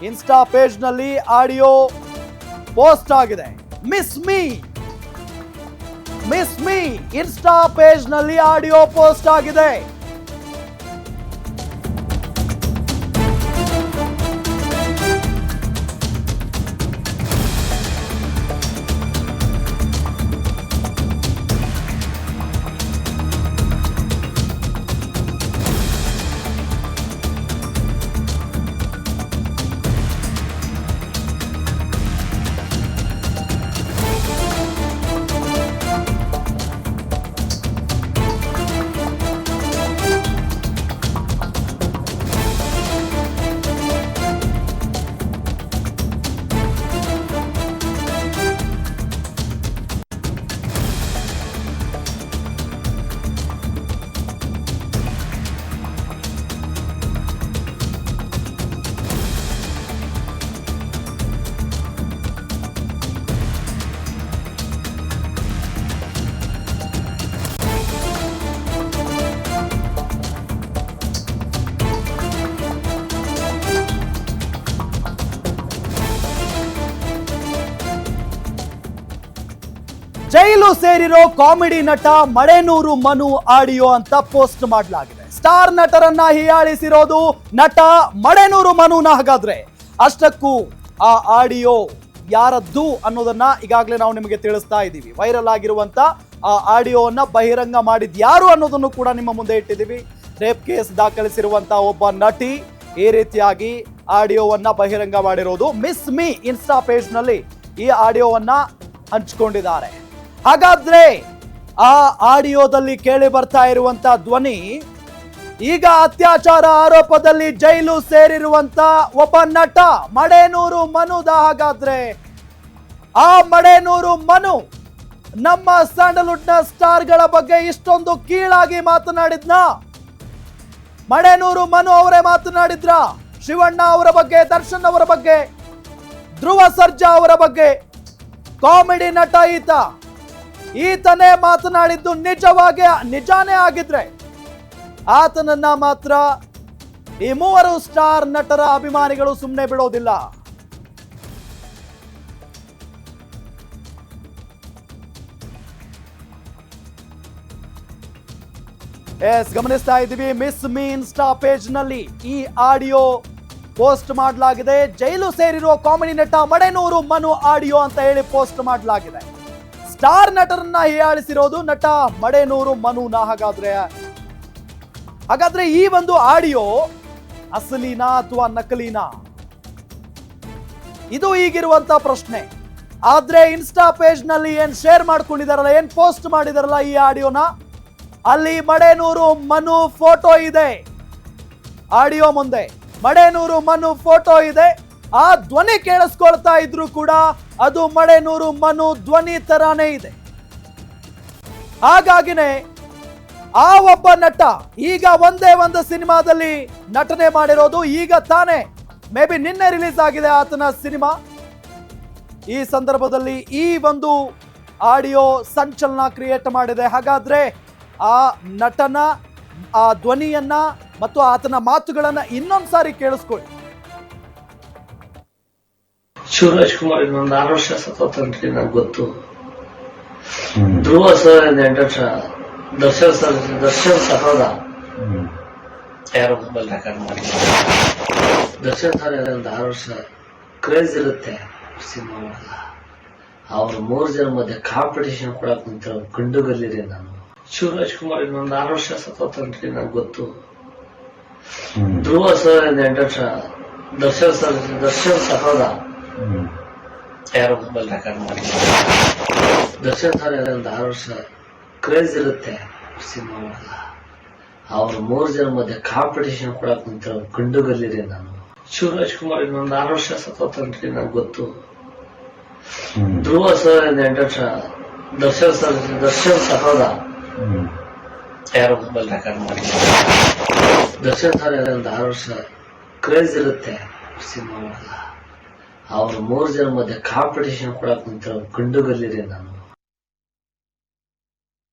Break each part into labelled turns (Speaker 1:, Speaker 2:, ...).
Speaker 1: Insta page ನಲ್ಲಿ audio post ಆಗಿದೆ. Miss me insta page ನಲ್ಲಿ ಆಡಿಯೋ ಪೋಸ್ಟ್ ಆಗಿದೆ. ಜೈಲು ಸೇರಿರೋ ಕಾಮಿಡಿ ನಟ ಮಳೆನೂರು ಮನು ಆಡಿಯೋ ಅಂತ ಪೋಸ್ಟ್ ಮಾಡಲಾಗಿದೆ. ಸ್ಟಾರ್ ನಟರನ್ನ ಹೀಯಾಳಿಸಿರೋದು ನಟ ಮಳೆನೂರು ಮನುನ. ಹಾಗಾದ್ರೆ ಅಷ್ಟಕ್ಕೂ ಆ ಆಡಿಯೋ ಯಾರದ್ದು ಅನ್ನೋದನ್ನ ಈಗಾಗಲೇ ನಾವು ನಿಮಗೆ ತಿಳಿಸ್ತಾ ಇದ್ದೀವಿ. ವೈರಲ್ ಆಗಿರುವಂತ ಆ ಆಡಿಯೋವನ್ನ ಬಹಿರಂಗ ಮಾಡಿದ್ ಯಾರು ಅನ್ನೋದನ್ನು ಕೂಡ ನಿಮ್ಮ ಮುಂದೆ ಇಟ್ಟಿದ್ದೀವಿ. ರೇಪ್ ಕೇಸ್ ದಾಖಲಿಸಿರುವಂತ ಒಬ್ಬ ನಟಿ ಈ ರೀತಿಯಾಗಿ ಆಡಿಯೋವನ್ನ ಬಹಿರಂಗ ಮಾಡಿರೋದು. ಮಿಸ್ ಮೀ ಇನ್ಸ್ಟಾ ಪೇಜ್ ನಲ್ಲಿ ಈ ಆಡಿಯೋವನ್ನ ಹಂಚಿಕೊಂಡಿದ್ದಾರೆ. ಹಾಗಾದ್ರೆ ಆ ಆಡಿಯೋದಲ್ಲಿ ಕೇಳಿ ಬರ್ತಾ ಇರುವಂತ ಧ್ವನಿ ಈಗ ಅತ್ಯಾಚಾರ ಆರೋಪದಲ್ಲಿ ಜೈಲು ಸೇರಿರುವಂತ ಒಬ್ಬ ನಟ ಮಳೆನೂರು ಮನುದ. ಹಾಗಾದ್ರೆ ಆ ಮಳೆನೂರು ಮನು ನಮ್ಮ ಸ್ಯಾಂಡಲ್ವುಡ್ ನ ಸ್ಟಾರ್ ಗಳ ಬಗ್ಗೆ ಇಷ್ಟೊಂದು ಕೀಳಾಗಿ ಮಾತನಾಡಿದ್ನ? ಮಳೆನೂರು ಮನು ಅವರೇ ಮಾತನಾಡಿದ್ರ? ಶಿವಣ್ಣ ಅವರ ಬಗ್ಗೆ, ದರ್ಶನ್ ಅವರ ಬಗ್ಗೆ, ಧ್ರುವ ಸರ್ಜಾ ಅವರ ಬಗ್ಗೆ? ಕಾಮಿಡಿ ನಟ ಈತನೇ ಮಾತನಾಡಿದ್ದು ನಿಜಾನೇ ಆಗಿದ್ರೆ ಆತನನ್ನ ಮಾತ್ರ ಈ ಮೂವರು ಸ್ಟಾರ್ ನಟರ ಅಭಿಮಾನಿಗಳು ಸುಮ್ಮನೆ ಬಿಡೋದಿಲ್ಲ. ಗಮನಿಸ್ತಾ ಇದ್ದೀವಿ. ಮಿಸ್ ಮೀ ಇನ್ಸ್ಟಾ ಪೇಜ್ ನಲ್ಲಿ ಈ ಆಡಿಯೋ ಪೋಸ್ಟ್ ಮಾಡಲಾಗಿದೆ. ಜೈಲು ಸೇರಿರುವ ಕಾಮಿಡಿ ನಟ ಮಳೆನೂರು ಮನು ಆಡಿಯೋ ಅಂತ ಹೇಳಿ ಪೋಸ್ಟ್ ಮಾಡಲಾಗಿದೆ. ಸ್ಟಾರ್ ನಟರನ್ನ ಹೀಯಾಳಿಸಿರೋದು ನಟ ಮಳೆನೂರು ಮನುನ. ಹಾಗಾದ್ರೆ ಈ ಒಂದು ಆಡಿಯೋ ಅಸಲಿನಾ ಅಥವಾ ನಕಲಿನಾ? ಇದು ಈಗಿರುವಂತ ಪ್ರಶ್ನೆ. ಆದ್ರೆ ಇನ್ಸ್ಟಾ ಪೇಜ್ ನಲ್ಲಿ ಏನ್ ಶೇರ್ ಮಾಡ್ಕೊಂಡಿದಾರಲ್ಲ, ಏನ್ ಪೋಸ್ಟ್ ಮಾಡಿದಾರಲ್ಲ ಈ ಆಡಿಯೋನ, ಅಲ್ಲಿ ಮಳೆನೂರು ಮನು ಫೋಟೋ ಇದೆ. ಆಡಿಯೋ ಮುಂದೆ ಮಳೆನೂರು ಮನು ಫೋಟೋ ಇದೆ. ಆ ಧ್ವನಿ ಕೇಳಿಸ್ಕೊಳ್ತಾ ಇದ್ರು ಕೂಡ ಅದು ಮಳೆನೂರು ಮನು ಧ್ವನಿ ತರಾನೇ ಇದೆ. ಹಾಗಾಗಿನೇ ಆ ಒಬ್ಬ ನಟ ಈಗ ಒಂದೇ ಒಂದು ಸಿನಿಮಾದಲ್ಲಿ ನಟನೆ ಮಾಡಿರೋದು. ಈಗ ತಾನೇ ಮೇ ಬಿ ನಿನ್ನೆ ರಿಲೀಸ್ ಆಗಿದೆ ಆತನ ಸಿನಿಮಾ. ಈ ಸಂದರ್ಭದಲ್ಲಿ ಈ ಒಂದು ಆಡಿಯೋ ಸಂಚಲನ ಕ್ರಿಯೇಟ್ ಮಾಡಿದೆ. ಹಾಗಾದ್ರೆ ಆ ನಟನ ಆ ಧ್ವನಿಯನ್ನ ಮತ್ತು ಆತನ ಮಾತುಗಳನ್ನ ಇನ್ನೊಂದ್ಸಾರಿ ಕೇಳಿಸ್ಕೊಳ್ಳಿ.
Speaker 2: ಶಿವರಾಜ್ ಕುಮಾರ್ ಇನ್ನೊಂದು 6 ವರ್ಷ ಸತ್ತೋತನ್ರಿ ನಂಗೆ ಗೊತ್ತು. ಧ್ರುವ ಸರ್ 8 ವರ್ಷ, ದರ್ಶನ್ ಸತ್ತೋದ ಯಾರೋ ಮೊಬೈಲ್ ರೆಕಾರ್ಡ್ ಮಾಡಿ. ದರ್ಶನ್ ಸರ್ ಒಂದು 6 ವರ್ಷ ಕ್ರೇಜ್ ಇರುತ್ತೆ ಸಿನಿಮಾ ಮಾಡಲ್ಲ. ಅವ್ರು 3 ಜನ ಮಧ್ಯೆ ಕಾಂಪಿಟೇಷನ್ ಕೊಡಕ್ ನಿಂತ ಗಂಡುಗಲ್ಲಿರಿ ನಾನು. ಶಿವರಾಜ್ ಕುಮಾರ್ ಇನ್ನೊಂದು 6 ವರ್ಷ ಸತ್ತೋತನ್ರಿ ನಂಗೆ ಗೊತ್ತು. ಧ್ರುವ ಸರ್ 8 ವರ್ಷ, ದರ್ಶನ್ ಸತ್ತೋದ ಯಾರೋ ಮೊಬೈಲ್ ರೆಕಾರ್ಡ್ ಮಾಡಿ. ದರ್ಶನ್ ಸರ್ ಒಂದು 6 ವರ್ಷ ಕ್ರೇಜ್ ಇರುತ್ತೆ ಸಿನಿಮಾ ಮಾಡಲ್ಲ. ಅವ್ರು 3 ಜನ ಮಧ್ಯೆ ಕಾಂಪಿಟೇಷನ್ ಕೊಡಕ್ ನಿಂತ ಗಂಡುಗಲ್ಲಿರಿ ನಾನು. ಶಿವರಾಜ್ ಕುಮಾರ್ ಇನ್ನೊಂದು 6 ವರ್ಷ ಸತ್ತೋತನ್ರಿ ನಂಗೆ ಗೊತ್ತು. ಧ್ರುವ ಸರ್ 8 ವರ್ಷ, ದರ್ಶನ್ ಸತ್ತೋದ ಯಾರೋ ಮೊಬೈಲ್ ರೆಕಾರ್ಡ್ ಮಾಡಿ. ದರ್ಶನ್ ಸರ್ ಒಂದು 6 ವರ್ಷ ಕ್ರೇಜ್ ಇರುತ್ತೆ ಸಿನಿಮಾ ಮಾಡಲ್ಲ. ಅವ್ರು 3 ಜನ ಮಧ್ಯೆ ಕಾಂಪಿಟೇಷನ್ ಕೊಡಕ್ ನಿಂತ ಗಂಡುಗಲ್ಲಿರಿ ನಾನು.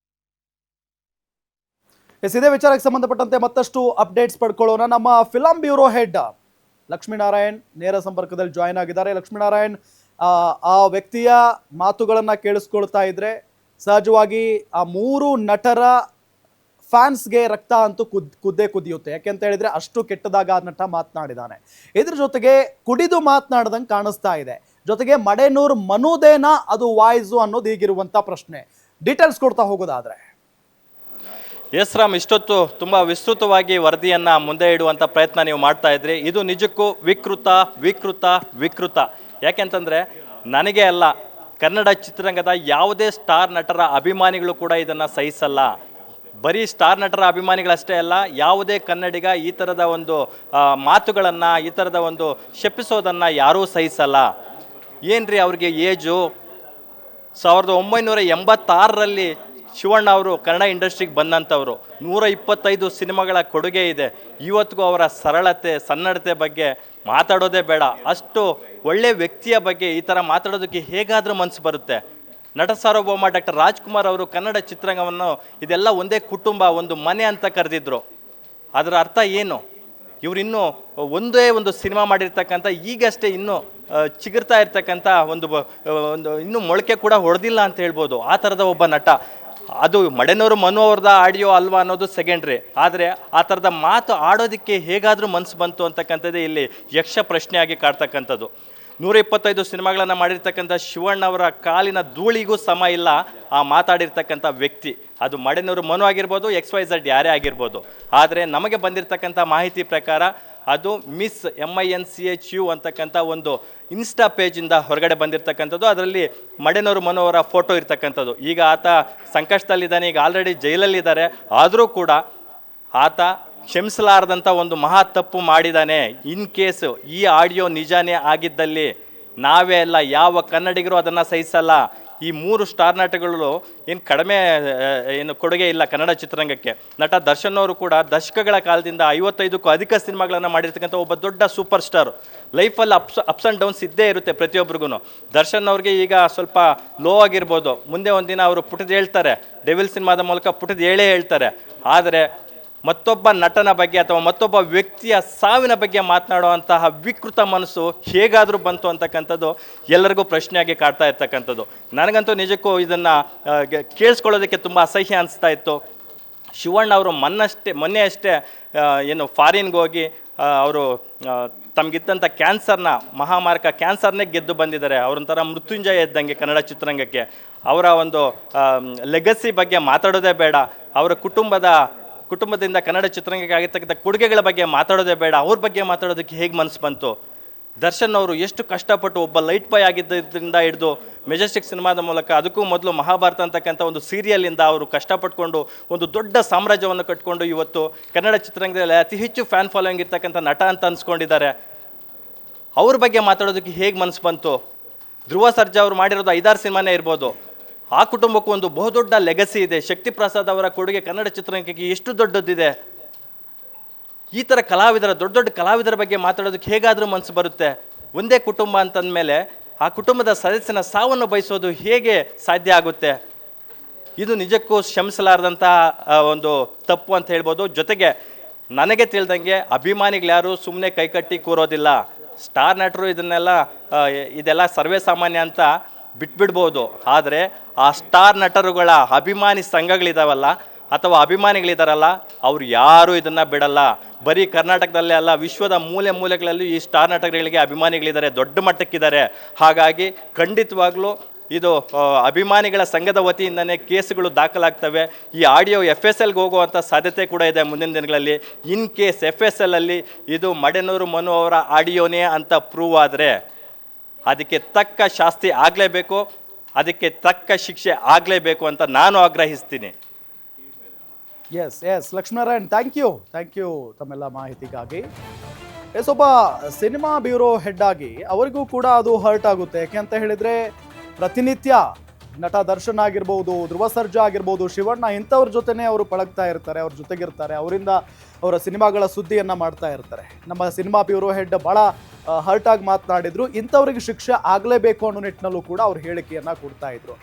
Speaker 1: ಇದೇ ವಿಚಾರಕ್ಕೆ ಸಂಬಂಧಪಟ್ಟಂತೆ ಮತ್ತಷ್ಟು ಅಪ್ಡೇಟ್ಸ್ ಪಡ್ಕೊಳ್ಳೋಣ. ನಮ್ಮ ಫಿಲಂ ಬ್ಯೂರೋ ಹೆಡ್ ಲಕ್ಷ್ಮೀನಾರಾಯಣ್ ನೇರ ಸಂಪರ್ಕದಲ್ಲಿ ಜಾಯ್ನ್ ಆಗಿದ್ದಾರೆ. ಲಕ್ಷ್ಮೀನಾರಾಯಣ್, ಆ ವ್ಯಕ್ತಿಯ ಮಾತುಗಳನ್ನ ಕೇಳಿಸ್ಕೊಳ್ತಾ ಇದ್ರೆ ಸಹಜವಾಗಿ ಆ ಮೂರು ನಟರ ಫ್ಯಾನ್ಸ್ಗೆ ರಕ್ತ ಅಂತೂ ಕುದ್ದೇ ಕುದಿಯುತ್ತೆ. ಯಾಕೆಂತ ಹೇಳಿದ್ರೆ ಅಷ್ಟು ಕೆಟ್ಟದಾಗ ಆ ನಟ ಮಾತನಾಡಿದಾನೆ. ಇದ್ರ ಜೊತೆಗೆ ಕುಡಿದು ಮಾತನಾಡ್ದಂಗೆ ಕಾಣಿಸ್ತಾ ಇದೆ. ಜೊತೆಗೆ ಮಡೆನೂರ್ ಮನುದೇನಾ ಅದು ವಾಯ್ಸು ಅನ್ನೋದು ಈಗಿರುವಂತ ಪ್ರಶ್ನೆ. ಡೀಟೇಲ್ಸ್ ಕೊಡ್ತಾ ಹೋಗೋದಾದ್ರೆ
Speaker 3: ಎಸ್ ರಾಮ್, ಇಷ್ಟೊತ್ತು ತುಂಬ ವಿಸ್ತೃತವಾಗಿ ವರದಿಯನ್ನು ಮುಂದೆ ಇಡುವಂಥ ಪ್ರಯತ್ನ ನೀವು ಮಾಡ್ತಾ ಇದ್ರಿ. ಇದು ನಿಜಕ್ಕೂ ವಿಕೃತ. ಯಾಕೆಂತಂದರೆ ನನಗೆ ಅಲ್ಲ, ಕನ್ನಡ ಚಿತ್ರರಂಗದ ಯಾವುದೇ ಸ್ಟಾರ್ ನಟರ ಅಭಿಮಾನಿಗಳು ಕೂಡ ಇದನ್ನು ಸಹಿಸಲ್ಲ. ಬರೀ ಸ್ಟಾರ್ ನಟರ ಅಭಿಮಾನಿಗಳಷ್ಟೇ ಅಲ್ಲ, ಯಾವುದೇ ಕನ್ನಡಿಗ ಈ ಥರದ ಒಂದು ಮಾತುಗಳನ್ನು, ಈ ಥರದ ಒಂದು ಶಪಿಸೋದನ್ನು ಯಾರೂ ಸಹಿಸಲ್ಲ. ಏನ್ರಿ ಅವ್ರಿಗೆ ಏಜು 1986ರಲ್ಲಿ ಶಿವಣ್ಣ ಅವರು ಕನ್ನಡ ಇಂಡಸ್ಟ್ರಿಗೆ ಬಂದಂಥವ್ರು. 125 ಸಿನಿಮಾಗಳ ಕೊಡುಗೆ ಇದೆ. ಇವತ್ತಿಗೂ ಅವರ ಸರಳತೆ, ಸನ್ನಡತೆ ಬಗ್ಗೆ ಮಾತಾಡೋದೇ ಬೇಡ. ಅಷ್ಟು ಒಳ್ಳೆ ವ್ಯಕ್ತಿಯ ಬಗ್ಗೆ ಈ ಥರ ಮಾತಾಡೋದಕ್ಕೆ ಹೇಗಾದರೂ ಮನಸ್ಸು ಬರುತ್ತೆ. ನಟ ಸಾರ್ವಭೌಮ ಡಾಕ್ಟರ್ ರಾಜ್ಕುಮಾರ್ ಅವರು ಕನ್ನಡ ಚಿತ್ರರಂಗವನ್ನು ಇದೆಲ್ಲ ಒಂದೇ ಕುಟುಂಬ, ಒಂದು ಮನೆ ಅಂತ ಕರೆದಿದ್ರು. ಅದರ ಅರ್ಥ ಏನು? ಇವರಿನ್ನೂ ಒಂದೇ ಒಂದು ಸಿನಿಮಾ ಮಾಡಿರ್ತಕ್ಕಂಥ, ಈಗಷ್ಟೇ ಇನ್ನೂ ಚಿಗುರ್ತಾ ಇರ್ತಕ್ಕಂಥ ಒಂದು ಇನ್ನೂ ಮೊಳಕೆ ಕೂಡ ಹೊಡೆದಿಲ್ಲ ಅಂತ ಹೇಳ್ಬೋದು. ಆ ಥರದ ಒಬ್ಬ ನಟ. ಅದು ಮಡೆನೂರು ಮನು ಅವ್ರದ ಆಡಿಯೋ ಅಲ್ವಾ ಅನ್ನೋದು ಸೆಕೆಂಡ್ರಿ. ಆದರೆ ಆ ಥರದ ಮಾತು ಆಡೋದಕ್ಕೆ ಹೇಗಾದರೂ ಮನಸ್ಸು ಬಂತು ಅಂತಕ್ಕಂಥದ್ದೇ ಇಲ್ಲಿ ಯಕ್ಷ ಪ್ರಶ್ನೆಯಾಗಿ ಕಾಡ್ತಕ್ಕಂಥದ್ದು. 125 ಸಿನಿಮಾಗಳನ್ನು ಮಾಡಿರ್ತಕ್ಕಂಥ ಶಿವಣ್ಣ ಅವರ ಕಾಲಿನ ಧೂಳಿಗೂ ಸಮ ಇಲ್ಲ ಆ ಮಾತಾಡಿರ್ತಕ್ಕಂಥ ವ್ಯಕ್ತಿ. ಅದು ಮಡೆನೂರು ಮನು ಆಗಿರ್ಬೋದು, XYZ ಯಾರೇ ಆಗಿರ್ಬೋದು. ಆದರೆ ನಮಗೆ ಬಂದಿರತಕ್ಕಂಥ ಮಾಹಿತಿ ಪ್ರಕಾರ ಅದು ಮಿಸ್ MINCHU ಅಂತಕ್ಕಂಥ ಒಂದು ಇನ್ಸ್ಟಾ ಪೇಜಿಂದ ಹೊರಗಡೆ ಬಂದಿರತಕ್ಕಂಥದ್ದು. ಅದರಲ್ಲಿ ಮಡೆನೂರು ಮನು ಅವರ ಫೋಟೋ ಇರ್ತಕ್ಕಂಥದ್ದು. ಈಗ ಆತ ಸಂಕಷ್ಟದಲ್ಲಿದ್ದಾನೆ, ಈಗ ಆಲ್ರೆಡಿ ಜೈಲಲ್ಲಿದ್ದಾರೆ. ಆದರೂ ಕೂಡ ಆತ ಕ್ಷಮಿಸಲಾರದಂಥ ಒಂದು ಮಹಾ ತಪ್ಪು ಮಾಡಿದ್ದಾನೆ. ಇನ್ ಕೇಸ್ ಈ ಆಡಿಯೋ ನಿಜಾನೇ ಆಗಿದ್ದಲ್ಲಿ ನಾವೇ ಅಲ್ಲ, ಯಾವ ಕನ್ನಡಿಗರು ಅದನ್ನು ಸಹಿಸಲ್ಲ. ಈ 3 ಸ್ಟಾರ್ ನಟಗಳು ಏನು ಕಡಿಮೆ ಕೊಡುಗೆ ಇಲ್ಲ ಕನ್ನಡ ಚಿತ್ರರಂಗಕ್ಕೆ. ನಟ ದರ್ಶನ್ ಅವರು ಕೂಡ ದಶಕಗಳ ಕಾಲದಿಂದ 55ಕ್ಕೂ ಅಧಿಕ ಸಿನಿಮಾಗಳನ್ನು ಮಾಡಿರ್ತಕ್ಕಂಥ ಒಬ್ಬ ದೊಡ್ಡ ಸೂಪರ್ ಸ್ಟಾರ್. ಲೈಫಲ್ಲಿ ಅಪ್ಸ್ ಆ್ಯಂಡ್ ಡೌನ್ಸ್ ಇದ್ದೇ ಇರುತ್ತೆ ಪ್ರತಿಯೊಬ್ಬರಿಗೂ. ದರ್ಶನ್ ಅವ್ರಿಗೆ ಈಗ ಸ್ವಲ್ಪ ಲೋ ಆಗಿರ್ಬೋದು, ಮುಂದೆ ಒಂದಿನ ಅವರು ಪುಟದ ಹೇಳ್ತಾರೆ, ಡೆವಿಲ್ ಸಿನಿಮಾದ ಮೂಲಕ ಪುಟದ ಹೇಳ್ತಾರೆ. ಆದರೆ ಮತ್ತೊಬ್ಬ ನಟನ ಬಗ್ಗೆ ಅಥವಾ ಮತ್ತೊಬ್ಬ ವ್ಯಕ್ತಿಯ ಸಾವಿನ ಬಗ್ಗೆ ಮಾತನಾಡುವಂತಹ ವಿಕೃತ ಮನಸ್ಸು ಹೇಗಾದರೂ ಬಂತು ಅಂತಕ್ಕಂಥದ್ದು ಎಲ್ಲರಿಗೂ ಪ್ರಶ್ನೆಯಾಗಿ ಕಾಡ್ತಾ ಇರ್ತಕ್ಕಂಥದ್ದು. ನನಗಂತೂ ನಿಜಕ್ಕೂ ಇದನ್ನು ಕೇಳಿಸ್ಕೊಳ್ಳೋದಕ್ಕೆ ತುಂಬ ಅಸಹ್ಯ ಅನಿಸ್ತಾ ಇತ್ತು. ಶಿವಣ್ಣ ಅವರು ಮೊನ್ನೆ ಅಷ್ಟೇ ಏನು ಫಾರಿನ್ಗೆ ಹೋಗಿ ಅವರು ತಮಗಿದ್ದಂಥ ಕ್ಯಾನ್ಸರ್ನ, ಮಹಾಮಾರಕ ಕ್ಯಾನ್ಸರ್ನೇ ಗೆದ್ದು ಬಂದಿದ್ದಾರೆ. ಅವರೊಂಥರ ಮೃತ್ಯುಂಜಯ ಇದ್ದಂಗೆ ಕನ್ನಡ ಚಿತ್ರರಂಗಕ್ಕೆ. ಅವರ ಒಂದು ಲೆಗಸಿ ಬಗ್ಗೆ ಮಾತಾಡೋದೇ ಬೇಡ. ಅವರ ಕುಟುಂಬದಿಂದ ಕನ್ನಡ ಚಿತ್ರರಂಗಕ್ಕೆ ಆಗಿರ್ತಕ್ಕಂಥ ಕೊಡುಗೆಗಳ ಬಗ್ಗೆ ಮಾತಾಡೋದೇ ಬೇಡ. ಅವ್ರ ಬಗ್ಗೆ ಮಾತಾಡೋದಕ್ಕೆ ಹೇಗೆ ಮನಸ್ಸು ಬಂತು? ದರ್ಶನ್ ಅವರು ಎಷ್ಟು ಕಷ್ಟಪಟ್ಟು ಒಬ್ಬ ಲೈಟ್ ಬಾಯ್ ಆಗಿದ್ದರಿಂದ ಹಿಡಿದು ಮೆಜೆಸ್ಟಿಕ್ ಸಿನಿಮಾದ ಮೂಲಕ, ಅದಕ್ಕೂ ಮೊದಲು ಮಹಾಭಾರತ ಅಂತಕ್ಕಂಥ ಒಂದು ಸೀರಿಯಲಿಂದ ಅವರು ಕಷ್ಟಪಟ್ಕೊಂಡು ಒಂದು ದೊಡ್ಡ ಸಾಮ್ರಾಜ್ಯವನ್ನು ಕಟ್ಕೊಂಡು ಇವತ್ತು ಕನ್ನಡ ಚಿತ್ರರಂಗದಲ್ಲಿ ಅತಿ ಹೆಚ್ಚು ಫ್ಯಾನ್ ಫಾಲೋಯಿಂಗ್ ಇರ್ತಕ್ಕಂಥ ನಟ ಅಂತ ಅನ್ಸ್ಕೊಂಡಿದ್ದಾರೆ. ಅವ್ರ ಬಗ್ಗೆ ಮಾತಾಡೋದಕ್ಕೆ ಹೇಗೆ ಮನಸ್ಸು ಬಂತು? ಧ್ರುವ ಸರ್ಜಾ ಅವರು ಮಾಡಿರೋದು 5-6 ಸಿನಿಮಾನೇ ಇರ್ಬೋದು. ಆ ಕುಟುಂಬಕ್ಕೂ ಒಂದು ಬಹುದೊಡ್ಡ ಲೆಗಸಿ ಇದೆ. ಶಕ್ತಿ ಪ್ರಸಾದ್ ಅವರ ಕೊಡುಗೆ ಕನ್ನಡ ಚಿತ್ರರಂಗಕ್ಕೆ ಎಷ್ಟು ದೊಡ್ಡದಿದೆ. ಈ ಥರ ದೊಡ್ಡ ಕಲಾವಿದರ ಬಗ್ಗೆ ಮಾತಾಡೋದಕ್ಕೆ ಹೇಗಾದರೂ ಮನಸ್ಸು ಬರುತ್ತೆ? ಒಂದೇ ಕುಟುಂಬ ಅಂತಂದಮೇಲೆ ಆ ಕುಟುಂಬದ ಸದಸ್ಯನ ಸಾವನ್ನು ಬಯಸೋದು ಹೇಗೆ ಸಾಧ್ಯ ಆಗುತ್ತೆ? ಇದು ನಿಜಕ್ಕೂ ಕ್ಷಮಿಸಲಾರದಂಥ ಒಂದು ತಪ್ಪು ಅಂತ ಹೇಳ್ಬೋದು. ಜೊತೆಗೆ ನನಗೆ ತಿಳಿದಂಗೆ ಅಭಿಮಾನಿಗಳು ಸುಮ್ಮನೆ ಕೈಕಟ್ಟಿ ಕೂರೋದಿಲ್ಲ. ಸ್ಟಾರ್ ನಟರು ಇದೆಲ್ಲ ಸರ್ವೇ ಸಾಮಾನ್ಯ ಅಂತ ಬಿಟ್ಬಿಡ್ಬೋದು. ಆದರೆ ಆ ಸ್ಟಾರ್ ನಟರುಗಳ ಅಭಿಮಾನಿ ಸಂಘಗಳಿದಾವಲ್ಲ ಅಥವಾ ಅಭಿಮಾನಿಗಳಿದಾರಲ್ಲ, ಅವ್ರು ಯಾರೂ ಇದನ್ನು ಬಿಡಲ್ಲ. ಬರೀ ಕರ್ನಾಟಕದಲ್ಲೇ ಅಲ್ಲ, ವಿಶ್ವದ ಮೂಲೆಗಳಲ್ಲೂ ಈ ಸ್ಟಾರ್ ನಟರುಗಳಿಗೆ ಅಭಿಮಾನಿಗಳಿದ್ದಾರೆ, ದೊಡ್ಡ ಮಟ್ಟಕ್ಕಿದ್ದಾರೆ. ಹಾಗಾಗಿ ಖಂಡಿತವಾಗ್ಲೂ ಇದು ಅಭಿಮಾನಿಗಳ ಸಂಘದ ವತಿಯಿಂದನೇ ಕೇಸುಗಳು ದಾಖಲಾಗ್ತವೆ. ಈ ಆಡಿಯೋ FSLಗೆ ಹೋಗುವಂಥ ಸಾಧ್ಯತೆ ಕೂಡ ಇದೆ ಮುಂದಿನ ದಿನಗಳಲ್ಲಿ. ಇನ್ ಕೇಸ್ FSLಲ್ಲಿ ಇದು ಮಡೆನೂರು ಮನು ಅವರ ಆಡಿಯೋನೇ ಅಂತ ಪ್ರೂವ್ ಆದರೆ ಅದಕ್ಕೆ ತಕ್ಕ ಶಾಸ್ತಿ ಆಗಲೇಬೇಕು, ಅದಕ್ಕೆ ತಕ್ಕ ಶಿಕ್ಷೆ ಆಗಲೇಬೇಕು ಅಂತ ನಾನು ಆಗ್ರಹಿಸ್ತೀನಿ.
Speaker 1: ಎಸ್ ಲಕ್ಷ್ಮೀನಾರಾಯಣ್, ಥ್ಯಾಂಕ್ ಯು ತಮ್ಮೆಲ್ಲ ಮಾಹಿತಿಗಾಗಿ. ಒಬ್ಬ ಸಿನಿಮಾ ಬ್ಯೂರೋ ಹೆಡ್ ಆಗಿ ಅವರಿಗೂ ಕೂಡ ಅದು ಹರ್ಟ್ ಆಗುತ್ತೆ. ಯಾಕೆ ಅಂತ ಹೇಳಿದ್ರೆ ಪ್ರತಿನಿತ್ಯ ನಟ ದರ್ಶನ್ ಆಗಿರ್ಬೋದು, ಧ್ರುವ ಸರ್ಜಾ ಆಗಿರ್ಬೋದು, ಶಿವಣ್ಣ ಇಂಥವ್ರ ಜೊತೆನೇ ಅವರು ಪಳಗ್ತಾ ಇರ್ತಾರೆ, ಅವ್ರ ಜೊತೆಗಿರ್ತಾರೆ, ಅವರಿಂದ ಅವರ ಸಿನಿಮಾಗಳ ಸುದ್ದಿಯನ್ನು ಮಾಡ್ತಾ ಇರ್ತಾರೆ. ನಮ್ಮ ಸಿನಿಮಾ ಬ್ಯೂರೋ ಹೆಡ್ ಭಾಳ ಹರ್ಟ್ ಆಗಿ ಮಾತನಾಡಿದ್ರು. ಇಂಥವ್ರಿಗೆ ಶಿಕ್ಷೆ ಆಗಲೇಬೇಕು ಅನ್ನೋ ನಿಟ್ಟಿನಲ್ಲೂ ಕೂಡ ಅವ್ರು ಹೇಳಿಕೆಯನ್ನು ಕೊಡ್ತಾ ಇದ್ರು.